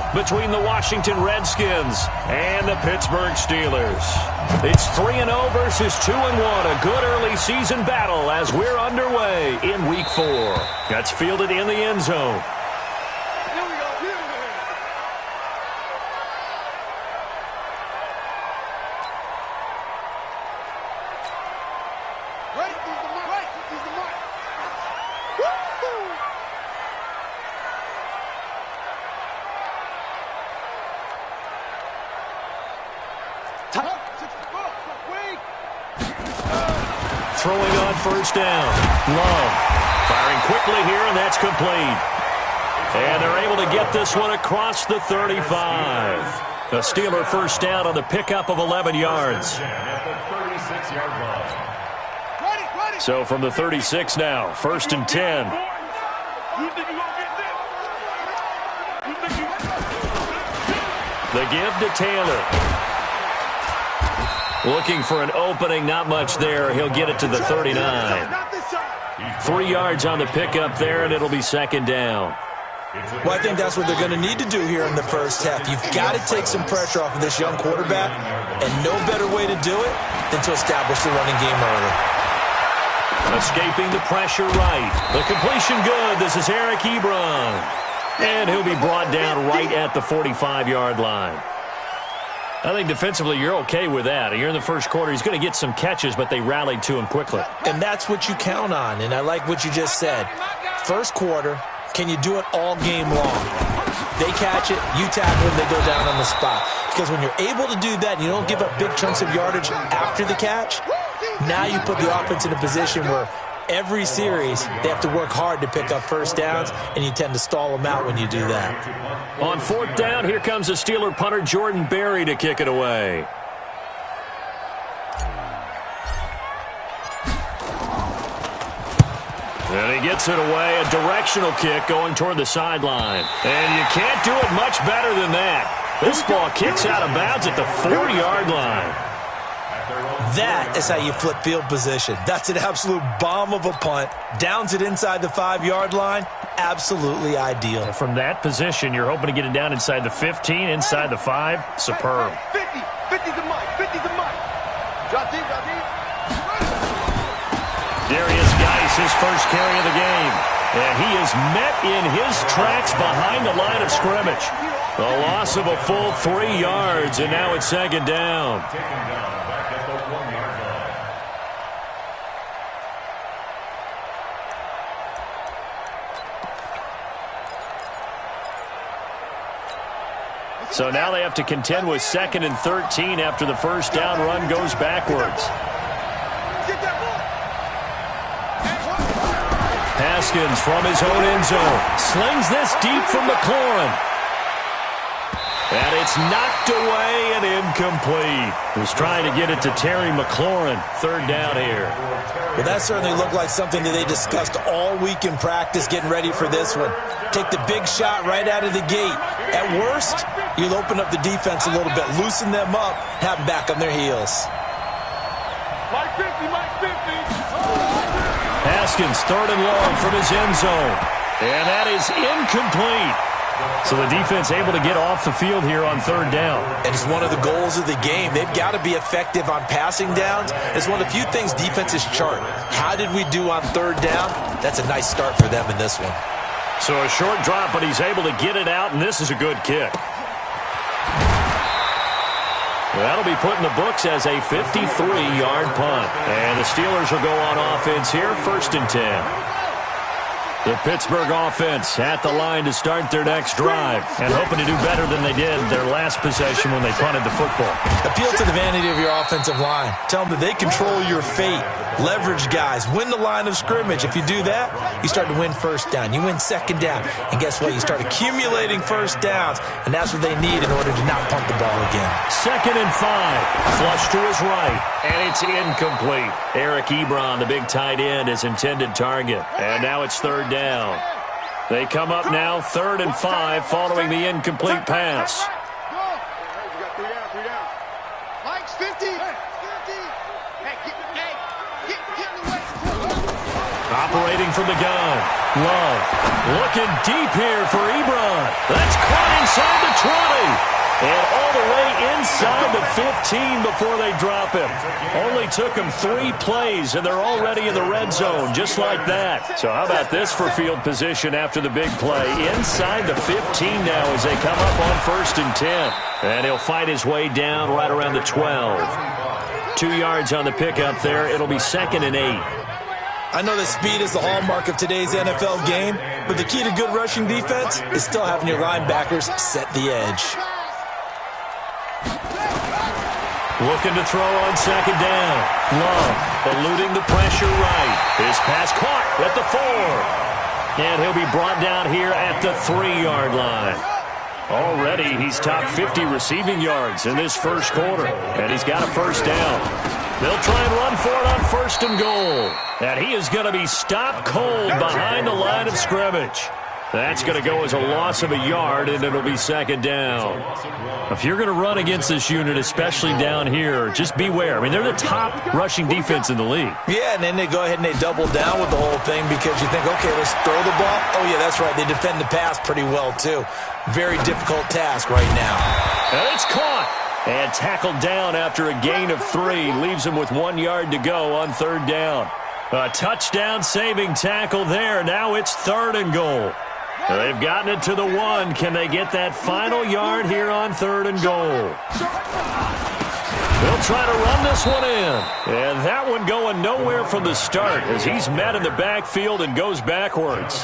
battle between the Washington Redskins and the Pittsburgh Steelers. It's 3-0 versus 2-1. A good early season battle as we're underway in Week 4. That's fielded in the end zone. Throwing on first down. Love. Firing quickly here, and that's complete. And they're able to get this one across the 35. A Steeler first down on the pickup of 11 yards. So from the 36 now, 1st and 10. The give to Taylor. Looking for an opening, not much there. He'll get it to the 39. 3 yards on the pickup there, and it'll be 2nd down. Well, I think that's what they're going to need to do here in the first half. You've got to take some pressure off of this young quarterback, and no better way to do it than to establish the running game early. Escaping the pressure right. The completion good. This is Eric Ebron. And he'll be brought down right at the 45-yard line. I think defensively you're okay with that. Here in the first quarter, he's going to get some catches, but they rallied to him quickly. And that's what you count on, and I like what you just said. First quarter, can you do it all game long? They catch it, you tackle them, they go down on the spot. Because when you're able to do that and you don't give up big chunks of yardage after the catch, now you put the offense in a position where every series they have to work hard to pick up first downs, and you tend to stall them out when you do that. On 4th down, here comes the Steeler punter Jordan Berry to kick it away. And he gets it away, a directional kick going toward the sideline. And you can't do it much better than that. This ball kicks out of bounds at the 4-yard line. That is how you flip field position. That's an absolute bomb of a punt. Downs it inside the 5-yard line. Absolutely ideal. And from that position, you're hoping to get it down inside the 15, inside the 5. Superb. 50 to Mike. 50 to Mike. Drop deep, drop deep. Darius Geis, his first carry of the game. And he is met in his tracks behind the line of scrimmage. A loss of a full 3 yards, and now it's 2nd down. So now they have to contend with 2nd and 13 after the first down run goes backwards. Haskins from his own end zone slings this deep from McLaurin. And it's knocked away and incomplete. Was trying to get it to Terry McLaurin. 3rd down here. Well, that certainly looked like something that they discussed all week in practice getting ready for this one. Take the big shot right out of the gate. At worst, you'll open up the defense a little bit, loosen them up, have them back on their heels. Mike 50, Mike 50. Haskins, 3rd and long from his end zone. And that is incomplete. So the defense able to get off the field here on 3rd down. And it's one of the goals of the game. They've got to be effective on passing downs. It's one of the few things defenses chart. How did we do on 3rd down? That's a nice start for them in this one. So a short drop, but he's able to get it out, and this is a good kick. That'll be put in the books as a 53-yard punt. And the Steelers will go on offense here, 1st and 10. The Pittsburgh offense at the line to start their next drive and hoping to do better than they did their last possession when they punted the football. Appeal to the vanity of your offensive line. Tell them that they control your fate. Leverage guys. Win the line of scrimmage. If you do that, you start to win 1st down. You win 2nd down. And guess what? You start accumulating 1st downs, and that's what they need in order to not punt the ball again. 2nd and 5. Flush to his right. And it's incomplete. Eric Ebron, the big tight end, is intended target. And now it's 3rd down. They come up now 3rd and 5 following the incomplete pass. Mike's 50. Operating from the gun. Love looking deep here for Ebron. That's caught inside the 15 before they drop him. Only took him 3 plays, and they're already in the red zone, just like that. So how about this for field position after the big play? Inside the 15 now as they come up on 1st and 10. And he'll fight his way down right around the 12. 2 yards on the pickup there. It'll be 2nd and 8. I know that speed is the hallmark of today's NFL game, but the key to good rushing defense is still having your linebackers set the edge. Looking to throw on 2nd down. Love eluding the pressure right. His pass caught at the 4. And he'll be brought down here at the 3-yard line. Already he's top 50 receiving yards in this first quarter. And he's got a 1st down. They'll try and run for it on 1st and goal. And he is going to be stopped cold behind the line of scrimmage. That's going to go as a loss of a yard, and it'll be 2nd down. If you're going to run against this unit, especially down here, just beware. I mean, they're the top rushing defense in the league. Yeah, and then they go ahead and they double down with the whole thing because you think, okay, let's throw the ball. Oh, yeah, that's right. They defend the pass pretty well, too. Very difficult task right now. And it's caught. And tackled down after a gain of 3. Leaves him with 1 yard to go on 3rd down. A touchdown-saving tackle there. Now it's 3rd and goal. They've gotten it to the 1. Can they get that final yard here on 3rd and goal? They'll try to run this one in. And that one going nowhere from the start as he's met in the backfield and goes backwards.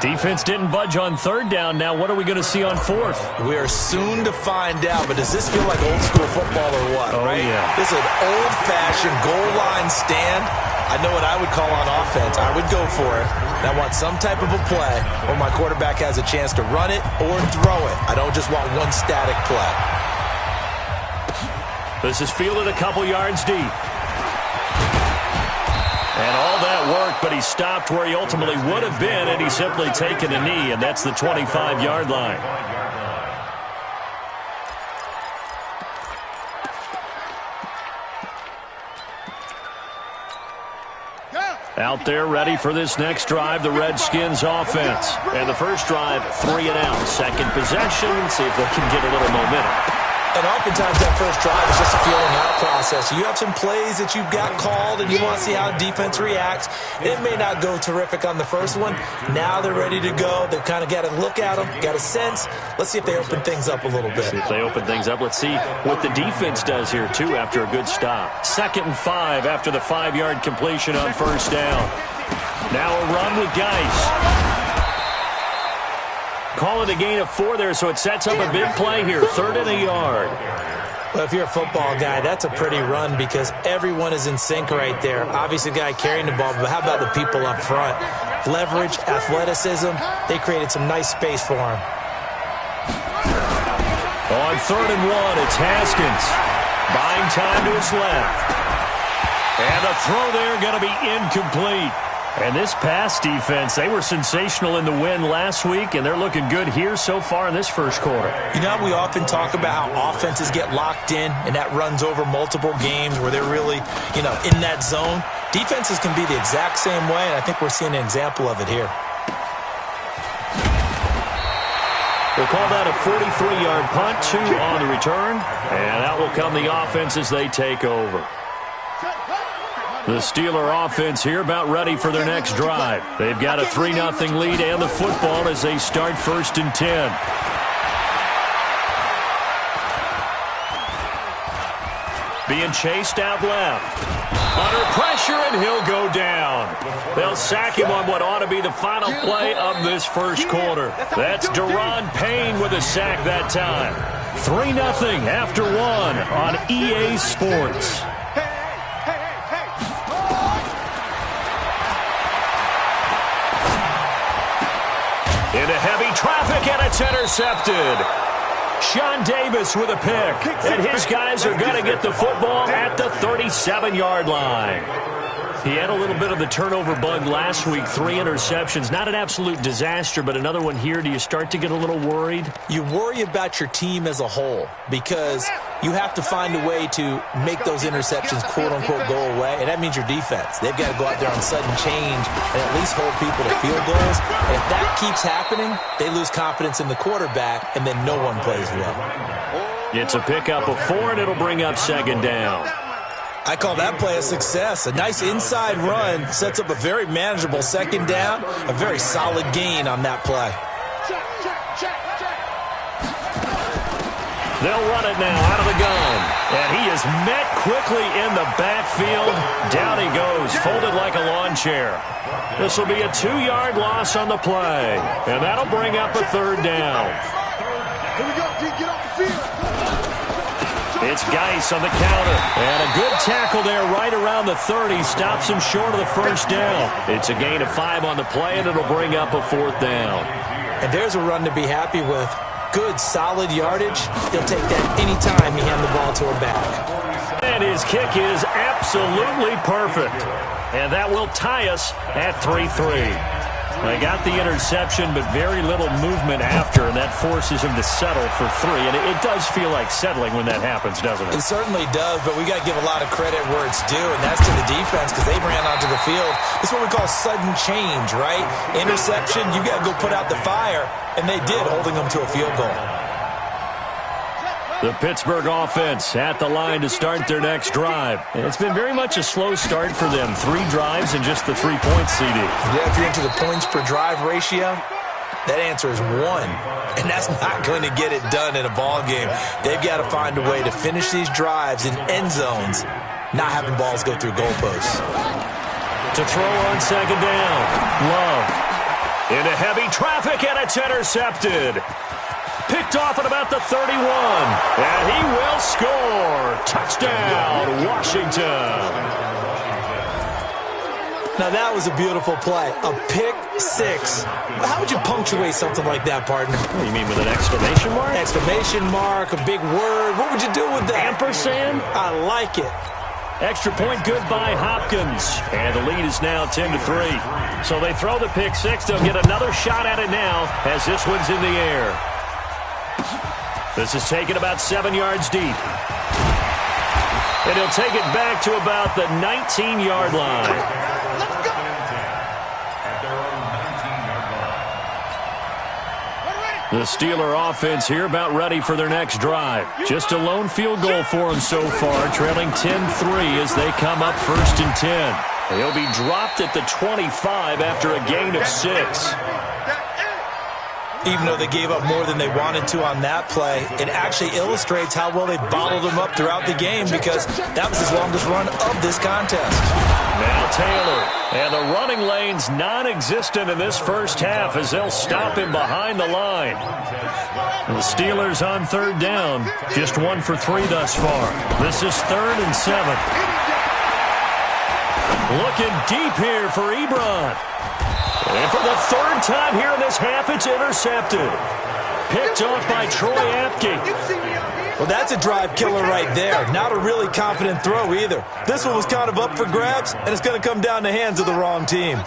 Defense didn't budge on 3rd down. Now what are we going to see on 4th? We are soon to find out, but does this feel like old school football or what? Oh, right? Yeah. This is an old-fashioned goal line stand. I know what I would call on offense. I would go for it. And I want some type of a play where my quarterback has a chance to run it or throw it. I don't just want one static play. This is fielded a couple yards deep. And all that work, but he stopped where he ultimately would have been, and he's simply taken a knee, and that's the 25-yard line. Out there ready for this next drive, the Redskins offense. And the first drive, 3 and out. Second possession, see if they can get a little momentum. And oftentimes that first drive is just a feeling out process. You have some plays that you've got called and you want to see how defense reacts. It may not go terrific on the first one. Now they're ready to go. They've kind of got to look at them, got a sense. Let's see if they open things up a little bit. See if they open things up. Let's see what the defense does here, too, after a good stop. 2nd and 5 after the 5-yard completion on 1st down. Now a run with Geis. Call it a gain of 4 there, so it sets up a big play here. 3rd and a yard. Well, if you're a football guy, that's a pretty run because everyone is in sync right there. Obviously, the guy carrying the ball, but how about the people up front? Leverage, athleticism, they created some nice space for him. On 3rd and 1, it's Haskins. Buying time to his left. And the throw there going to be incomplete. And this pass defense, they were sensational in the win last week, and they're looking good here so far in this first quarter. You know, we often talk about how offenses get locked in, and that runs over multiple games where they're really, in that zone. Defenses can be the exact same way, and I think we're seeing an example of it here. We'll call that a 43-yard punt, 2 on the return, and out will come the offense as they take over. The Steeler offense here about ready for their next drive. They've got a 3-0 lead and the football as they start 1st and 10. Being chased out left. Under pressure, and he'll go down. They'll sack him on what ought to be the final play of this first quarter. That's Daron Payne with a sack that time. 3-0 after 1 on EA Sports. Into heavy traffic, and it's intercepted. Sean Davis with a pick, and his guys are going to get the football at the 37-yard line. He had a little bit of the turnover bug last week, 3 interceptions. Not an absolute disaster, but another one here. Do you start to get a little worried? You worry about your team as a whole because you have to find a way to make those interceptions, quote-unquote, go away, and that means your defense. They've got to go out there on sudden change and at least hold people to field goals. And if that keeps happening, they lose confidence in the quarterback, and then no one plays well. It's a pickup of 4, and it'll bring up second down. I call that play a success. A nice inside run sets up a very manageable second down, a very solid gain on that play. They'll run it now out of the gun. And he is met quickly in the backfield. Down he goes, folded like a lawn chair. This will be a 2-yard loss on the play. And that'll bring up a third down. Here we go, D. Get off the field. It's Geis on the counter. And a good tackle there right around the 30. Stops him short of the first down. It's a gain of 5 on the play, and it'll bring up a fourth down. And there's a run to be happy with. Good, solid yardage. He'll take that anytime you hand the ball to a back. And his kick is absolutely perfect. And that will tie us at 3-3. They got the interception, but very little movement after, and that forces him to settle for 3. And it does feel like settling when that happens, doesn't it? It certainly does, but we got to give a lot of credit where it's due, and that's to the defense because they ran onto the field. It's what we call sudden change, right? Interception, you got to go put out the fire, and they did, holding them to a field goal. The Pittsburgh offense at the line to start their next drive. And it's been very much a slow start for them. 3 drives and just the 3 points, CD. Yeah, if you're into the points per drive ratio, that answer is 1. And that's not going to get it done in a ball game. They've got to find a way to finish these drives in end zones, not having balls go through goalposts. To throw on second down. Love. Into heavy traffic, and it's intercepted. Picked off at about the 31. And he will score. Touchdown, Washington. Now, that was a beautiful play. A pick 6. How would you punctuate something like that, partner? What, you mean with an exclamation mark? Exclamation mark, a big word. What would you do with that? Ampersand? I like it. Extra point good by Hopkins. And the lead is now 10-3. So they throw the pick 6. They'll get another shot at it now as this one's in the air. This is taken about 7 yards deep. And he'll take it back to about the 19-yard line. The Steeler offense here about ready for their next drive. Just a lone field goal for them so far, trailing 10-3 as they come up 1st and 10. He'll be dropped at the 25 after a gain of 6. Even though they gave up more than they wanted to on that play, it actually illustrates how well they bottled them up throughout the game because that was his longest run of this contest. Now Taylor, and the running lane's non-existent in this first half as they'll stop him behind the line. And the Steelers on 3rd down, just 1 for 3 thus far. This is 3rd and 7. Looking deep here for Ebron. And for the 3rd time here in this half, it's intercepted. Picked off by Troy Apke. Well, that's a drive killer right there. Not a really confident throw either. This one was kind of up for grabs, and it's going to come down the hands of the wrong team.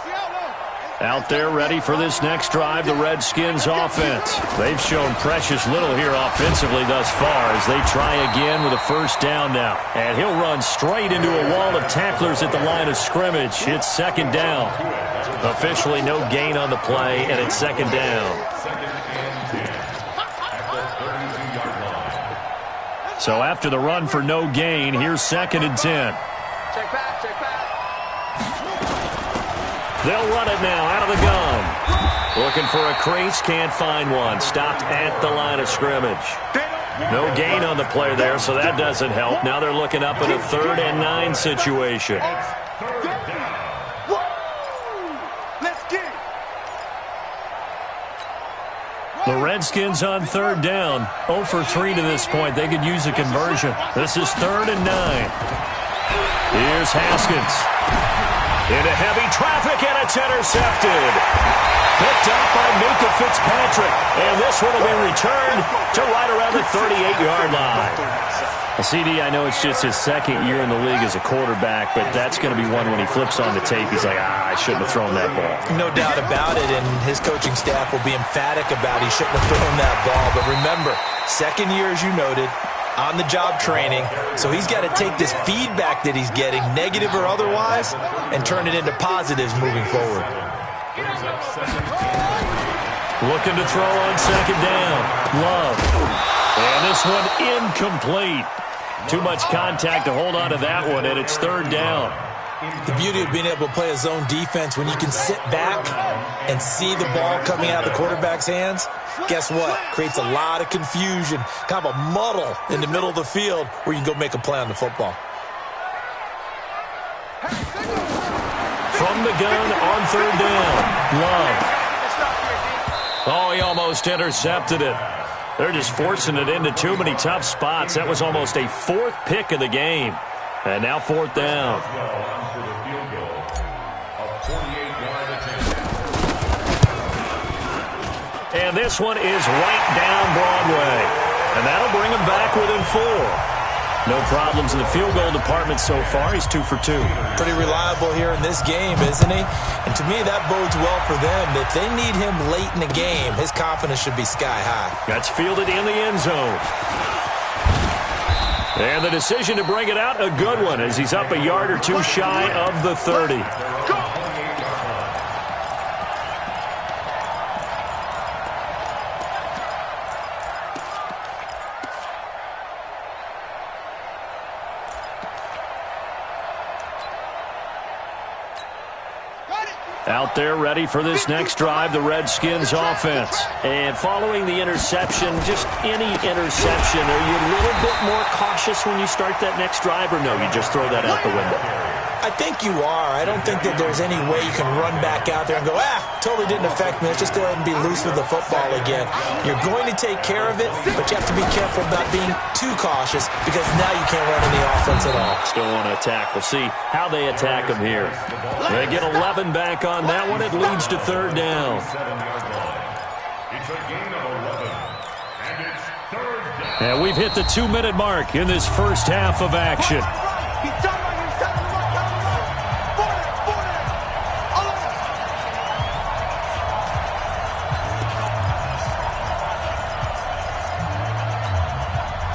Out there ready for this next drive, the Redskins offense. They've shown precious little here offensively thus far as they try again with a 1st down now. And he'll run straight into a wall of tacklers at the line of scrimmage. It's 2nd down. Officially no gain on the play, and it's 2nd down. So after the run for no gain, here's 2nd and 10. Check back, check back. They'll run it now out of the gun. Looking for a crease, can't find one. Stopped at the line of scrimmage. No gain on the play there, so that doesn't help. Now they're looking up at a 3rd and 9 situation. The Redskins on 3rd down. 0 for 3 to this point. They could use a conversion. This is 3rd and 9. Here's Haskins. Into heavy traffic, and it's intercepted. Picked up by Minka Fitzpatrick. And this one will be returned to right around the 38-yard line. CD, I know it's just his 2nd year in the league as a quarterback, but that's going to be one when he flips on the tape. He's like, I shouldn't have thrown that ball. No doubt about it, and his coaching staff will be emphatic about he shouldn't have thrown that ball. But remember, 2nd year, as you noted, on-the-job training, so he's got to take this feedback that he's getting, negative or otherwise, and turn it into positives moving forward. Looking to throw on second down. Love. And this one incomplete. Too much contact to hold on to that one, and it's third down. The beauty of being able to play a zone defense, when you can sit back and see the ball coming out of the quarterback's hands, guess what? Creates a lot of confusion, kind of a muddle in the middle of the field where you can go make a play on the football. From the gun on third down. Love. Oh, he almost intercepted it. They're just forcing it into too many tough spots. That was almost a fourth pick of the game. And now fourth down. And this one is right down Broadway. And that'll bring him back within 4. No problems in the field goal department so far. He's 2 for 2. Pretty reliable here in this game, isn't he? And to me, that bodes well for them. If they need him late in the game, his confidence should be sky high. That's fielded in the end zone. And the decision to bring it out, a good one, as he's up a yard or two shy of the 30. Out there ready for this next drive, the Redskins offense. And following the interception, just any interception, are you a little bit more cautious when you start that next drive, or no, you just throw that out the window? I think you are. I don't think that there's any way you can run back out there and go, totally didn't affect me. Let's just go ahead and be loose with the football again. You're going to take care of it, but you have to be careful about being too cautious because now you can't run any offense at all. Still want to attack. We'll see how they attack them here. They get 11 back on that one. It leads to third down. It's a gain of 11, and it's third down. And we've hit the 2-minute mark in this first half of action.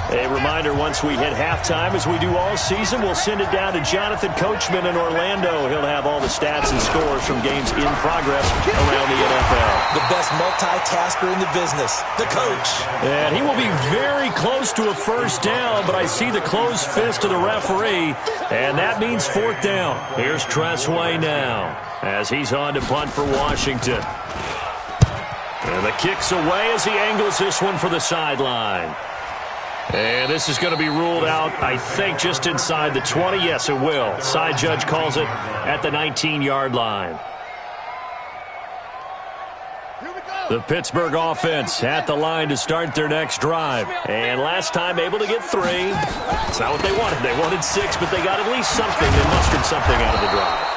A reminder, once we hit halftime, as we do all season, we'll send it down to Jonathan Coachman in Orlando. He'll have all the stats and scores from games in progress around the NFL. The best multitasker in the business, the coach. And he will be very close to a first down, but I see the closed fist of the referee, and that means fourth down. Here's Tressway now, as he's on to punt for Washington. And the kick's away as he angles this one for the sideline. And this is going to be ruled out, I think, just inside the 20. Yes, it will. Side judge calls it at the 19-yard line. The Pittsburgh offense at the line to start their next drive. And last time able to get 3. That's not what they wanted. They wanted 6, but they got at least something. They mustered something out of the drive.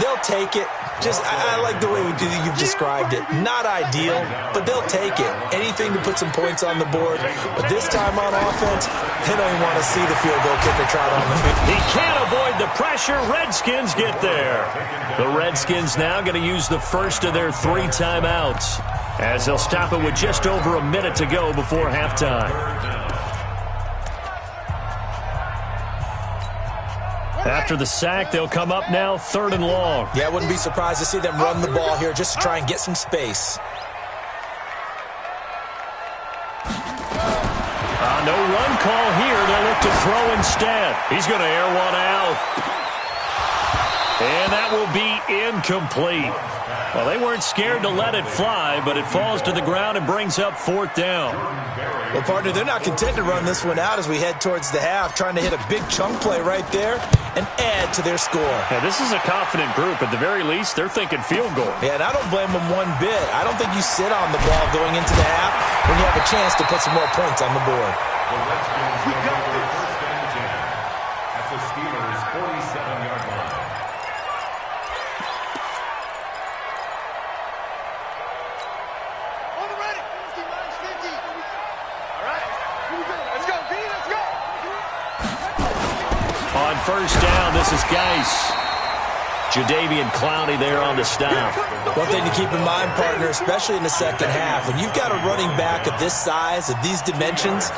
They'll take it. I like the way you've described it. Not ideal, but they'll take it. Anything to put some points on the board. But this time on offense, they don't even want to see the field goal kicker trot on the field. He can't avoid the pressure. Redskins get there. The Redskins now going to use the first of their 3 timeouts, as they'll stop it with just over a minute to go before halftime. After the sack, they'll come up now 3rd and long. Yeah, I wouldn't be surprised to see them run the ball here just to try and get some space. No run call here. They'll look to throw instead. He's going to air one out. And that will be incomplete. Well, they weren't scared to let it fly, but it falls to the ground and brings up 4th down. Well, partner, they're not content to run this one out as we head towards the half, trying to hit a big chunk play right there and add to their score. Yeah, this is a confident group. At the very least, they're thinking field goal. Yeah, and I don't blame them one bit. I don't think you sit on the ball going into the half when you have a chance to put some more points on the board. The Redskins will go for first and 10 at the Steelers' 47-yard line. On first down, this is Geis. Jadeveon Clowney there on the stop. One thing to keep in mind, partner, especially in the second half, when you've got a running back of this size, of these dimensions,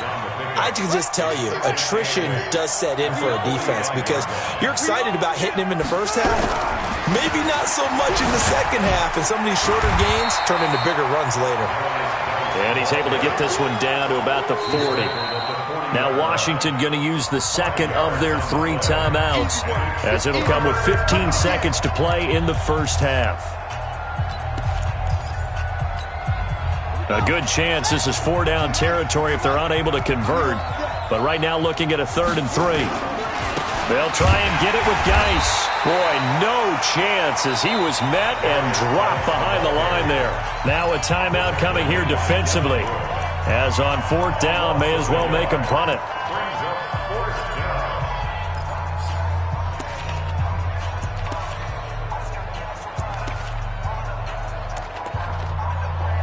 I can just tell you, attrition does set in for a defense because you're excited about hitting him in the first half. Maybe not so much in the second half, and some of these shorter gains turn into bigger runs later. And he's able to get this one down to about the 40. Now Washington going to use the second of their 3 timeouts, as it'll come with 15 seconds to play in the first half. A good chance this is 4-down territory if they're unable to convert. But right now looking at a 3rd and 3. They'll try and get it with Geis. Boy, no chance as he was met and dropped behind the line there. Now a timeout coming here defensively. As on 4th down, may as well make him punt it.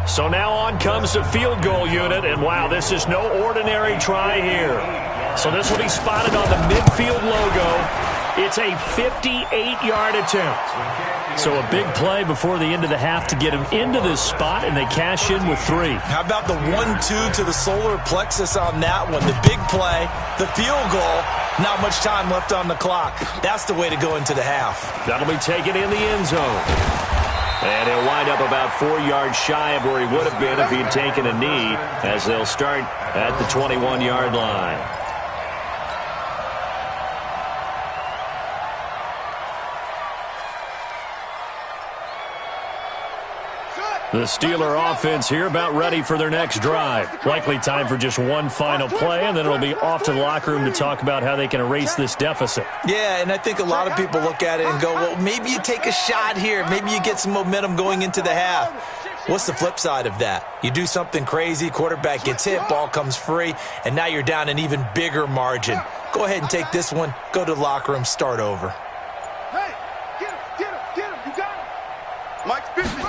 So now on comes the field goal unit, and wow, this is no ordinary try here. So this will be spotted on the midfield logo. It's a 58-yard attempt. So a big play before the end of the half to get him into this spot, and they cash in with 3. How about the 1-2 to the solar plexus on that one? The big play, the field goal, not much time left on the clock. That's the way to go into the half. That'll be taken in the end zone. And he'll wind up about 4 yards shy of where he would have been if he'd taken a knee, as they'll start at the 21-yard line. The Steeler offense here about ready for their next drive. Likely time for just one final play, and then it'll be off to the locker room to talk about how they can erase this deficit. Yeah, and I think a lot of people look at it and go, well, maybe you take a shot here. Maybe you get some momentum going into the half. What's the flip side of that? You do something crazy, quarterback gets hit, ball comes free, and now you're down an even bigger margin. Go ahead and take this one, go to the locker room, start over. Hey, get him, you got him. Mike's busy.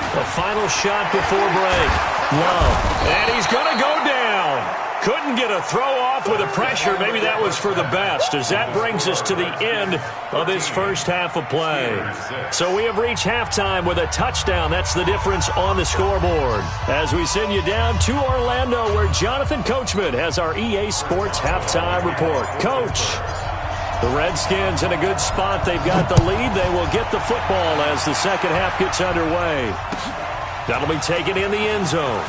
The final shot before break. Love. And he's going to go down. Couldn't get a throw off with the pressure. Maybe that was for the best, as that brings us to the end of this first half of play. So we have reached halftime with a touchdown. That's the difference on the scoreboard. As we send you down to Orlando, where Jonathan Coachman has our EA Sports halftime report. Coach, the Redskins in a good spot. They've got the lead. They will get the football as the second half gets underway. That'll be taken in the end zone.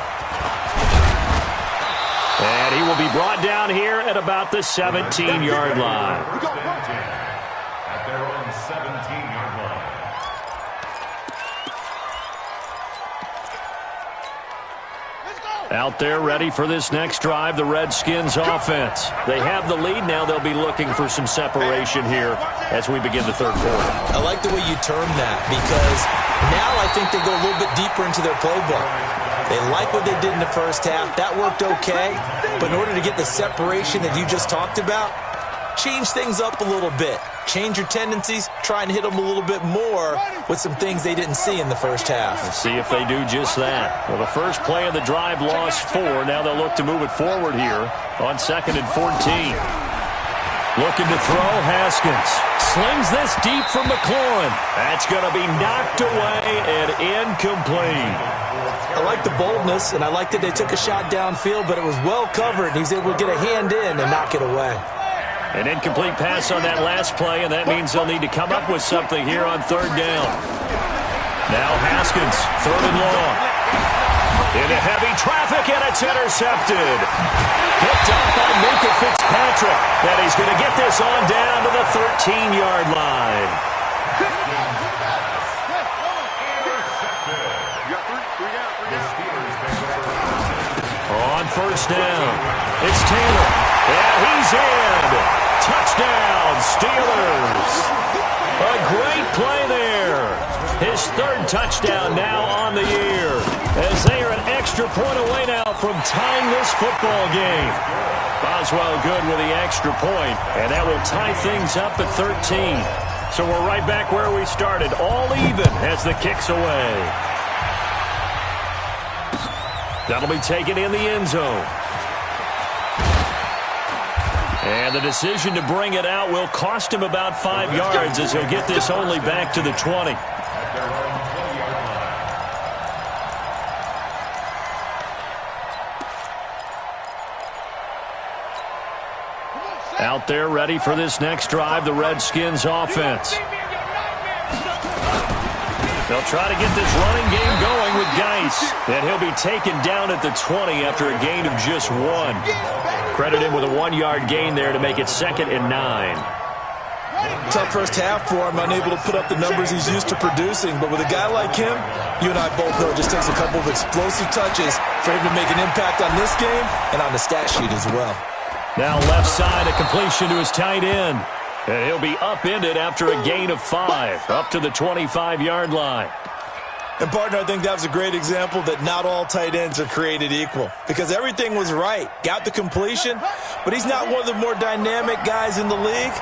And he will be brought down here at about the 17-yard line. At their own 17-yard line. Out there ready for this next drive, the Redskins offense. They have the lead. Now they'll be looking for some separation here as we begin the third quarter. I like the way you term that, because now I think they go a little bit deeper into their playbook. They like what they did in the first half. That worked okay. But in order to get the separation that you just talked about, change things up a little bit. Change your tendencies. Try and hit them a little bit more with some things they didn't see in the first half. Let's see if they do just that. Well, the first play of the drive lost 4. Now they'll look to move it forward here on 2nd and 14. Looking to throw, Haskins. Slings this deep from McLaurin. That's going to be knocked away and incomplete. I like the boldness, and I like that they took a shot downfield, but it was well covered. He was able to get a hand in and knock it away. An incomplete pass on that last play, and that means they'll need to come up with something here on 3rd down. Now Haskins, 3rd and long. Into heavy traffic, and it's intercepted. Picked up by Minka Fitzpatrick. And he's going to get this on down to the 13-yard line. On 1st down, it's Taylor. And he's in. Touchdown, Steelers. A great play there. His 3rd touchdown now on the year, as they are an extra point away now from tying this football game. Boswell good with the extra point, and that will tie things up at 13. So we're right back where we started, all even as the kick's away. That'll be taken in the end zone. And the decision to bring it out will cost him about 5 yards, as he'll get this only back to the 20. Out there ready for this next drive, the Redskins offense. They'll try to get this running game going with Geis. And he'll be taken down at the 20 after a gain of just 1. Credit him with a 1-yard gain there to make it 2nd and 9. Tough first half for him, unable to put up the numbers he's used to producing. But with a guy like him, you and I both know it just takes a couple of explosive touches for him to make an impact on this game and on the stat sheet as well. Now left side, a completion to his tight end. And he'll be upended after a gain of 5, up to the 25-yard line. And, partner, I think that was a great example that not all tight ends are created equal because everything was right. Got the completion, but he's not one of the more dynamic guys in the league.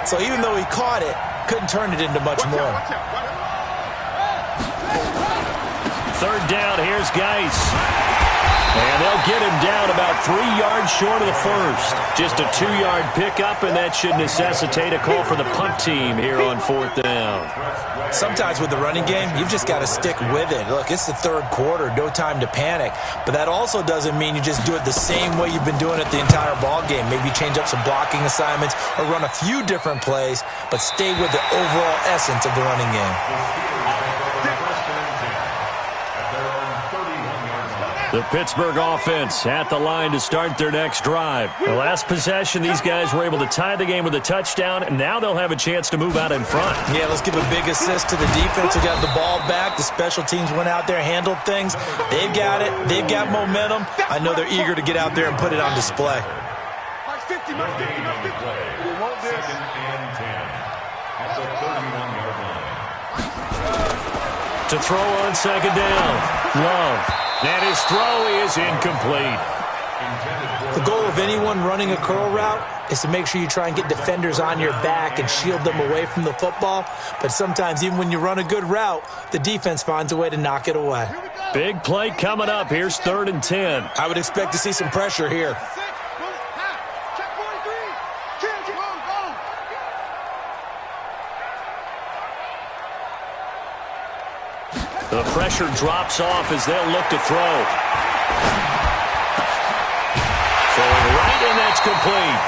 So even though he caught it, couldn't turn it into much more. 3rd down, here's Geis. And they'll get him down about 3 yards short of the first. Just a 2-yard pickup, and that should necessitate a call for the punt team here on 4th down. Sometimes with the running game, you've just got to stick with it. Look, it's the 3rd quarter, no time to panic. But that also doesn't mean you just do it the same way you've been doing it the entire ball game. Maybe change up some blocking assignments or run a few different plays, but stay with the overall essence of the running game. The Pittsburgh offense at the line to start their next drive. The last possession, these guys were able to tie the game with a touchdown, and now they'll have a chance to move out in front. Yeah, let's give a big assist to the defense who got the ball back. The special teams went out there, handled things. They've got it. They've got momentum. I know they're eager to get out there and put it on display. Second and 10 at the 31-yard line. To throw on 2nd down, Love. And his throw is incomplete. The goal of anyone running a curl route is to make sure you try and get defenders on your back and shield them away from the football. But sometimes even when you run a good route, the defense finds a way to knock it away. Big play coming up. Here's 3rd and 10. I would expect to see some pressure here. The pressure drops off as they'll look to throw. Throwing right, and that's complete.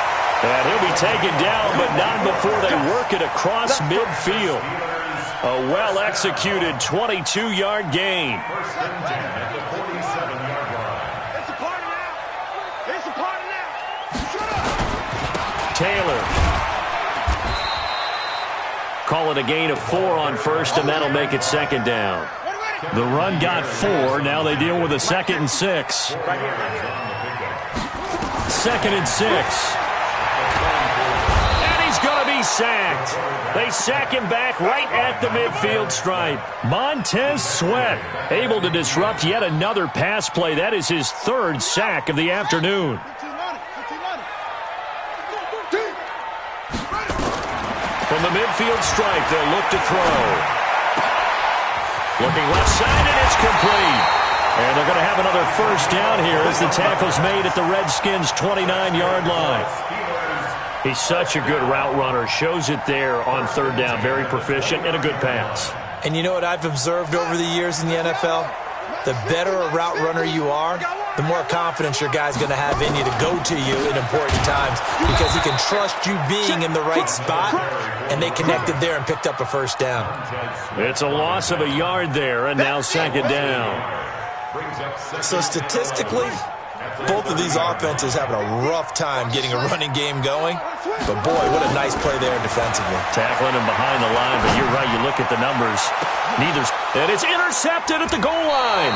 And he'll be taken down, but not before they work it across midfield. A well-executed 22-yard gain. First and 10 at the 47-yard line. It's a party now. It's a party now. Shut up. Taylor. Call it a gain of 4 on first, and that'll make it 2nd down. The run got 4. Now they deal with a 2nd and 6. 2nd and 6. And he's going to be sacked. They sack him back right at the midfield stripe. Montez Sweat able to disrupt yet another pass play. That is his 3rd sack of the afternoon. From the midfield stripe, they'll look to throw. Looking left side, and it's complete. And they're going to have another first down here as the tackle's made at the Redskins' 29-yard line. He's such a good route runner. Shows it there on 3rd down. Very proficient and a good pass. And you know what I've observed over the years in the NFL? The better a route runner you are, the more confidence your guy's going to have in you to go to you in important times because he can trust you being in the right spot, and they connected there and picked up a first down. It's a loss of a yard there, and now 2nd down. So statistically, both of these offenses having a rough time getting a running game going. But, boy, what a nice play there defensively. Tackling him behind the line, but you're right. You look at the numbers. Neither's. And it's intercepted at the goal line.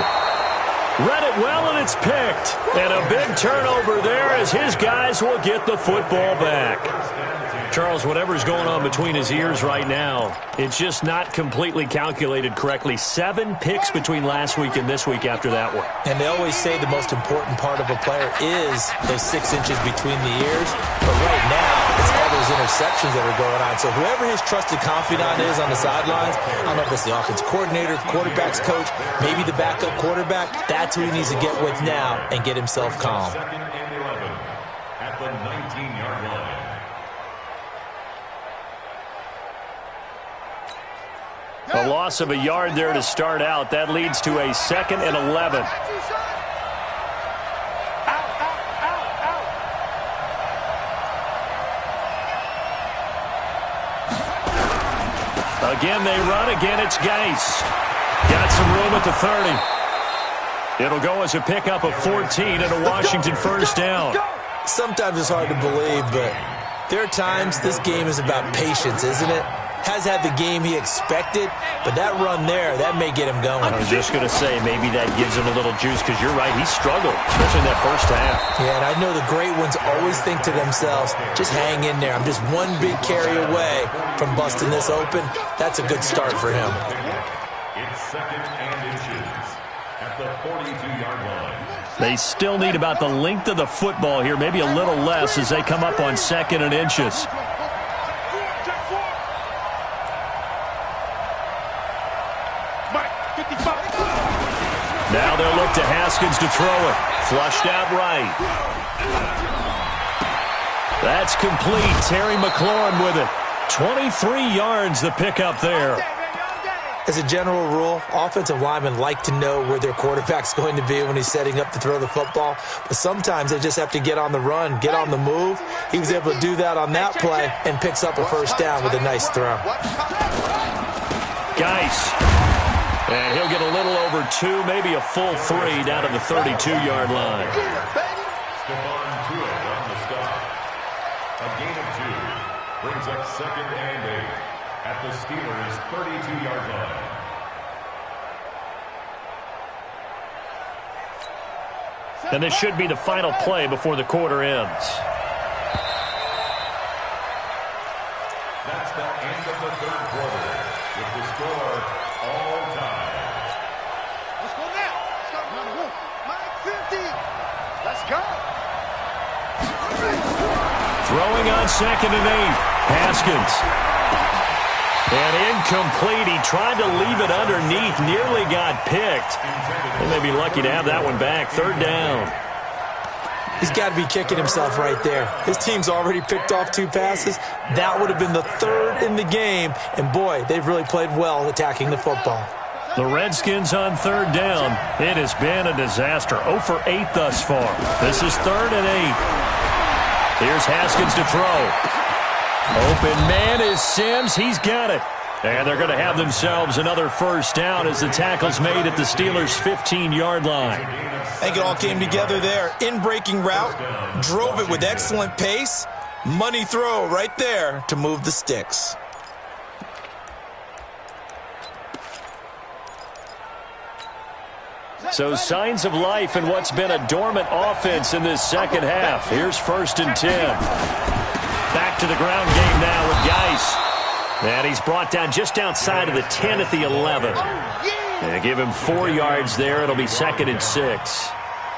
Read it well, and it's picked. And a big turnover there as his guys will get the football back. Charles, whatever's going on between his ears right now, it's just not completely calculated correctly. 7 picks between last week and this week after that one. And they always say the most important part of a player is those 6 inches between the ears. But right now, it's all those interceptions that are going on. So whoever his trusted confidant is on the sidelines, I don't know if it's the offense coordinator, quarterback's coach, maybe the backup quarterback, that's who he needs to get with now and get himself calm. 2nd and 11 at the 19-yard line. A loss of a yard there to start out. That leads to a 2nd and 11. Again, they run. Again, it's Geis. Got some room at the 30. It'll go as a pickup of 14 and a Washington first down. Sometimes it's hard to believe, but there are times this game is about patience, isn't it? Has had the game he expected, but that run there, that may get him going. I was just going to say, maybe that gives him a little juice, because you're right, he struggled, especially in that first half. Yeah, and I know the great ones always think to themselves, just hang in there. I'm just one big carry away from busting this open. That's a good start for him. It's second and inches at the 42-yard line. They still need about the length of the football here, maybe a little less as they come up on second and inches. Now they'll look to Haskins to throw it. Flushed out right. That's complete. Terry McLaurin with it. 23 yards the pickup there. As a general rule, offensive linemen like to know where their quarterback's going to be when he's setting up to throw the football. But sometimes they just have to get on the run, get on the move. He was able to do that on that play and picks up a first down with a nice throw. Geis. And he'll get a little over 2, maybe a full 3 down to the 32-yard line. Stephon Tuitt on the stop. A gain of 2 brings up second and 8 at the Steelers' 32-yard line. And this should be the final play before the quarter ends. That's the end of the third quarter with the score all time. Let's go now. Start on the move. Mike 50. Let's go. Throwing on second and 8. Haskins. And incomplete. He tried to leave it underneath. Nearly got picked. They may be lucky to have that one back. Third down. He's got to be kicking himself right there. His team's already picked off 2 passes. That would have been the 3rd in the game. And, boy, they've really played well attacking the football. The Redskins on third down. It has been a disaster. 0 for 8 thus far. This is 3rd and 8. Here's Haskins to throw. Open man is Sims. He's got it. And they're going to have themselves another first down as the tackle's made at the Steelers' 15-yard line. I think it all came together there. In-breaking route, drove it with excellent pace. Money throw right there to move the sticks. So signs of life in what's been a dormant offense in this second half. Here's 1st and 10. Back to the ground game now with Geis. And he's brought down just outside of the 10 at the 11. And give him 4 yards there. It'll be 2nd and 6.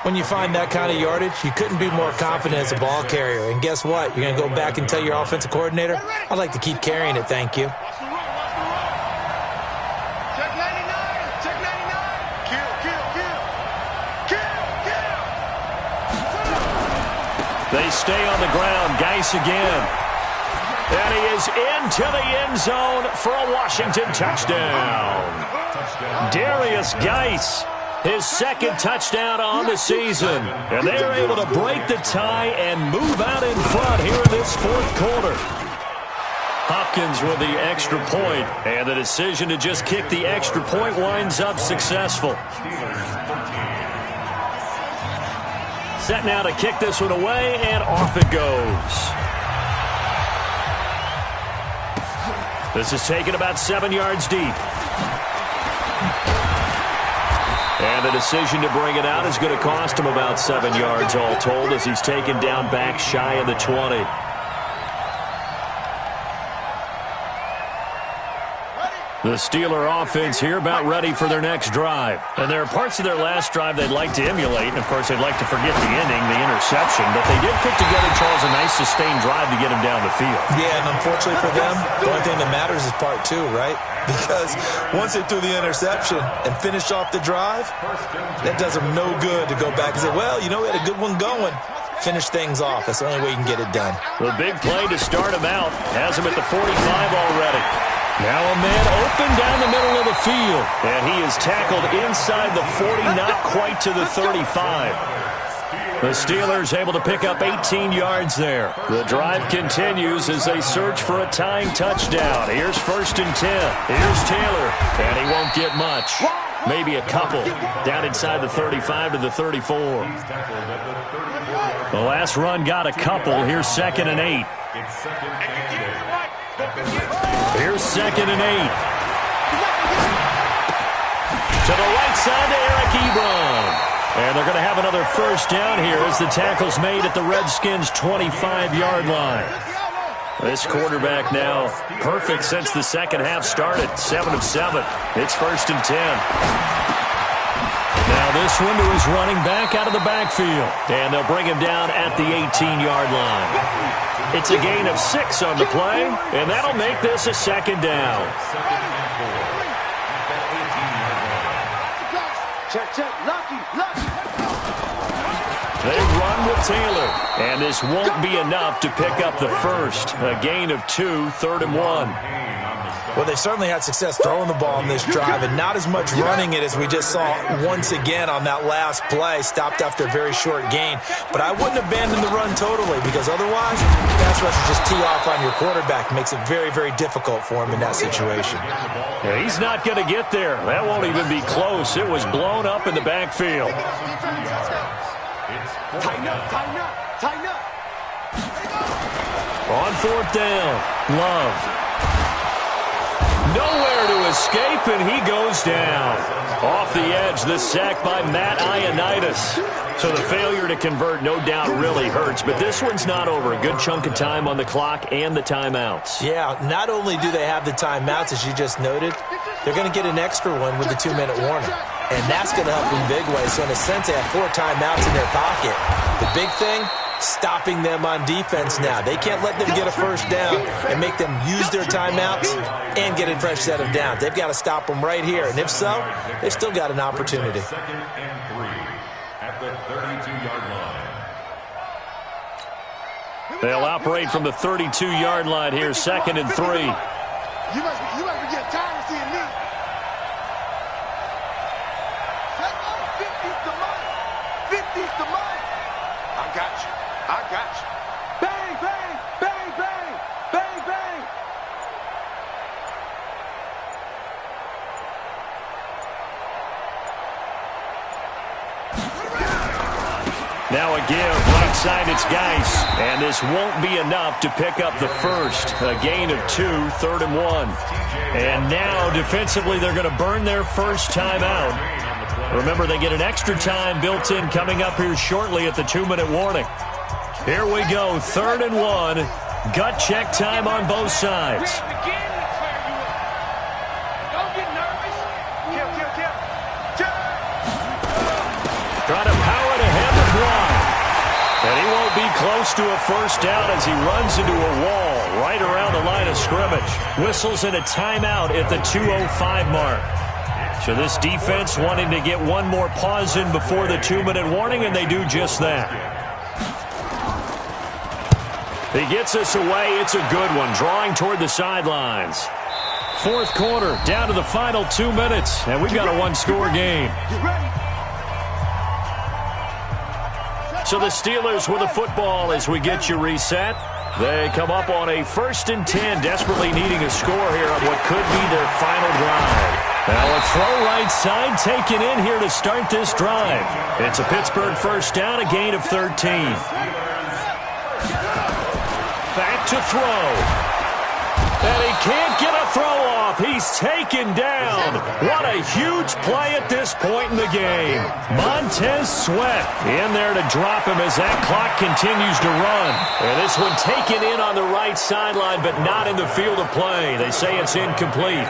When you find that kind of yardage, you couldn't be more confident as a ball carrier. And guess what? You're going to go back and tell your offensive coordinator, I'd like to keep carrying it, thank you. Check 99. Check 99. Kill, kill, kill. Kill, kill. They stay on the ground. Geis again. And he is into the end zone for a Washington touchdown. Darius Geis, his 2nd touchdown on the season. And they're able to break the tie and move out in front here in this 4th quarter. Hopkins with the extra point, and the decision to just kick the extra point winds up successful. Set now to kick this one away, and off it goes. This is taken about 7 yards deep. And the decision to bring it out is going to cost him about 7 yards all told as he's taken down back shy of the 20. The Steeler offense here about ready for their next drive. And there are parts of their last drive they'd like to emulate. And, of course, they'd like to forget the ending, the interception. But they did put together, Charles, a nice sustained drive to get him down the field. Yeah, and unfortunately for them, the only thing that matters is part 2, right? Because once they threw the interception and finished off the drive, that does them no good to go back and say, well, you know, we had a good one going. Finish things off. That's the only way you can get it done. The big play to start him out has him at the 45 already. Now a man open down the middle of the field. And he is tackled inside the 40, not quite to the 35. The Steelers able to pick up 18 yards there. The drive continues as they search for a tying touchdown. Here's 1st and 10. Here's Taylor, and he won't get much. maybe a couple. Down inside the 35 to the 34. The last run got a couple. Here's 2nd and 8. Here's 2nd and 8. To the right side to Eric Ebron. And they're going to have another first down here as the tackle's made at the Redskins' 25-yard line. This quarterback now perfect since the second half started. 7 of 7. It's 1st and 10. Now this one to his running back out of the backfield. And they'll bring him down at the 18-yard line. It's a gain of 6 on the play, and that'll make this a 2nd down. Check, lucky. They run with Taylor, and this won't be enough to pick up the first. A gain of 2, 3rd and 1. Well, they certainly had success throwing the ball in this drive, and not as much running it as we just saw once again on that last play. Stopped after a very short gain. But I wouldn't abandon the run totally, because otherwise, pass rushers just tee off on your quarterback. It makes it very, very difficult for him in that situation. Yeah, he's not going to get there. That won't even be close. It was blown up in the backfield. Tighten up. On 4th down, Love. Nowhere to escape, and he goes down. Off the edge, this sack by Matt Ioannidis. So the failure to convert, no doubt, really hurts. But this one's not over. A good chunk of time on the clock and the timeouts. Yeah, not only do they have the timeouts, as you just noted, they're going to get an extra one with the 2-minute warning. And that's going to help in big ways. So in a sense, they have 4 timeouts in their pocket. The big thing, stopping them on defense now. They can't let them get a first down and make them use their timeouts and get a fresh set of downs. They've got to stop them right here. And if so, they've still got an opportunity. 2nd and 3 at the 32-yard line. They'll operate from the 32-yard line here, 2nd and 3. You must be getting tired of seeing me. 50's the money. 50's the money. I got you. Bang, bang, bang, bang, bang, bang. Now a give, right side it's Geis. And this won't be enough to pick up the first. A gain of 2, 3rd and 1. And now defensively they're going to burn their first time out. Remember, they get an extra time built in coming up here shortly at the 2-minute warning. Here we go, 3rd and 1. Gut check time on both sides. Trying to power it ahead with one. And he won't be close to a first down as he runs into a wall right around the line of scrimmage. Whistles in a timeout at the 2:05 mark. So this defense wanting to get one more pause in before the 2-minute warning, and they do just that. He gets us away. It's a good one, drawing toward the sidelines. 4th quarter, down to the final 2 minutes, and we've got a one-score game. So the Steelers with the football as we get you reset. They come up on a 1st and 10, desperately needing a score here on what could be their final drive. Now a throw right side taken in here to start this drive. It's a Pittsburgh first down, a gain of 13. Back to throw. And he can't get a throw off. He's taken down. What a huge play at this point in the game. Montez Sweat in there to drop him as that clock continues to run. And this one taken in on the right sideline, but not in the field of play. They say it's incomplete.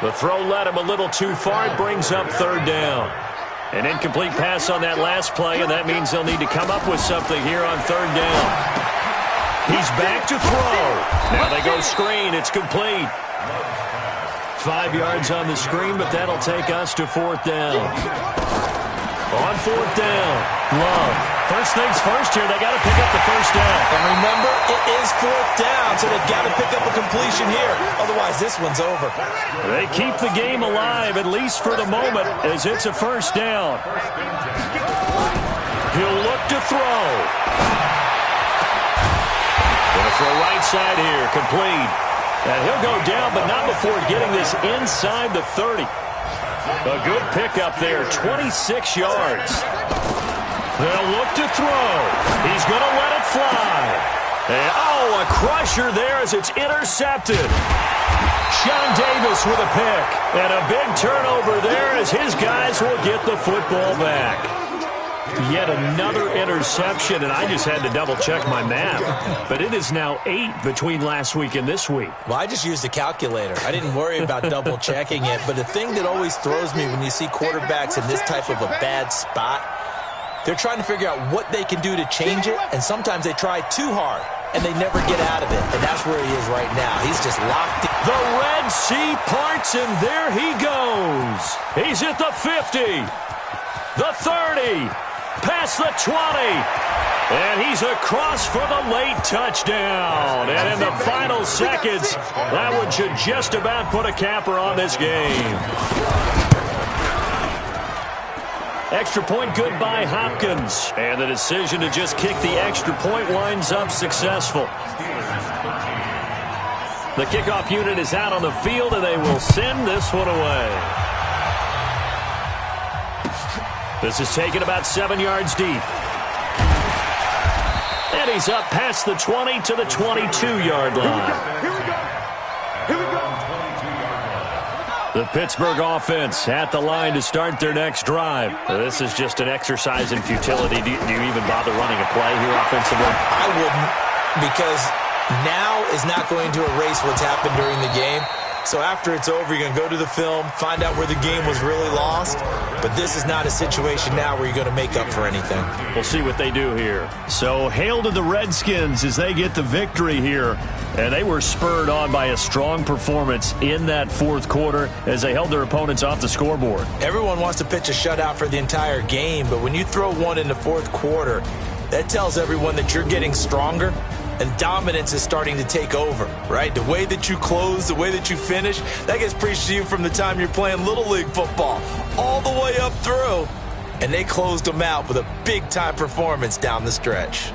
The throw led him a little too far. It brings up 3rd down. An incomplete pass on that last play, and that means they'll need to come up with something here on 3rd down. He's back to throw. Now they go screen. It's complete. 5 yards on the screen, but that'll take us to 4th down. On 4th down, Love. First things first here, they got to pick up the first down. And remember, it is 4th down, so they've got to pick up a completion here. Otherwise, this one's over. They keep the game alive, at least for the moment, as it's a first down. He'll look to throw. Going to throw right side here, complete. And he'll go down, but not before getting this inside the 30. A good pickup there, 26 yards. They'll look to throw. He's going to let it fly. And, oh, a crusher there as it's intercepted. Sean Davis with a pick. And a big turnover there as his guys will get the football back. Yet another interception, and I just had to double-check my math. But it is now 8 between last week and this week. Well, I just used a calculator. I didn't worry about double-checking it. But the thing that always throws me when you see quarterbacks in this type of a bad spot, they're trying to figure out what they can do to change it, and sometimes they try too hard, and they never get out of it. And that's where he is right now. He's just locked in. The Red Sea parts, and there he goes. He's at the 50, the 30, past the 20, and he's across for the late touchdown. And in the final seconds, that one should just about put a capper on this game. Extra point good by Hopkins. And the decision to just kick the extra point winds up successful. The kickoff unit is out on the field, and they will send this one away. This is taken about 7 yards deep. And he's up past the 20 to the 22-yard line. Here we go. Here we go. The Pittsburgh offense at the line to start their next drive. This is just an exercise in futility. Do you even bother running a play here offensively? I wouldn't, because now is not going to erase what's happened during the game. So after it's over, you're going to go to the film, find out where the game was really lost. But this is not a situation now where you're going to make up for anything. We'll see what they do here. So hail to the Redskins as they get the victory here. And they were spurred on by a strong performance in that fourth quarter as they held their opponents off the scoreboard. Everyone wants to pitch a shutout for the entire game, but when you throw one in the fourth quarter, that tells everyone that you're getting stronger. And dominance is starting to take over, right? The way that you close, the way that you finish, that gets preached to you from the time you're playing Little League football all the way up through. And they closed them out with a big-time performance down the stretch.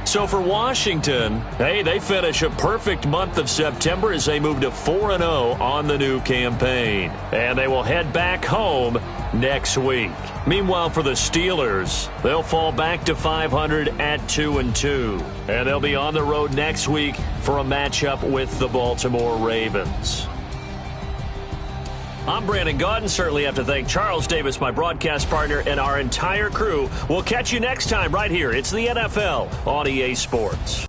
So for Washington, hey, they finish a perfect month of September as they move to 4-0 on the new campaign. And they will head back home next week. Meanwhile, for the Steelers, they'll fall back to 500 at 2-2. And they'll be on the road next week for a matchup with the Baltimore Ravens. I'm Brandon Gaudin. Certainly have to thank Charles Davis, my broadcast partner, and our entire crew. We'll catch you next time right here. It's the NFL on EA Sports.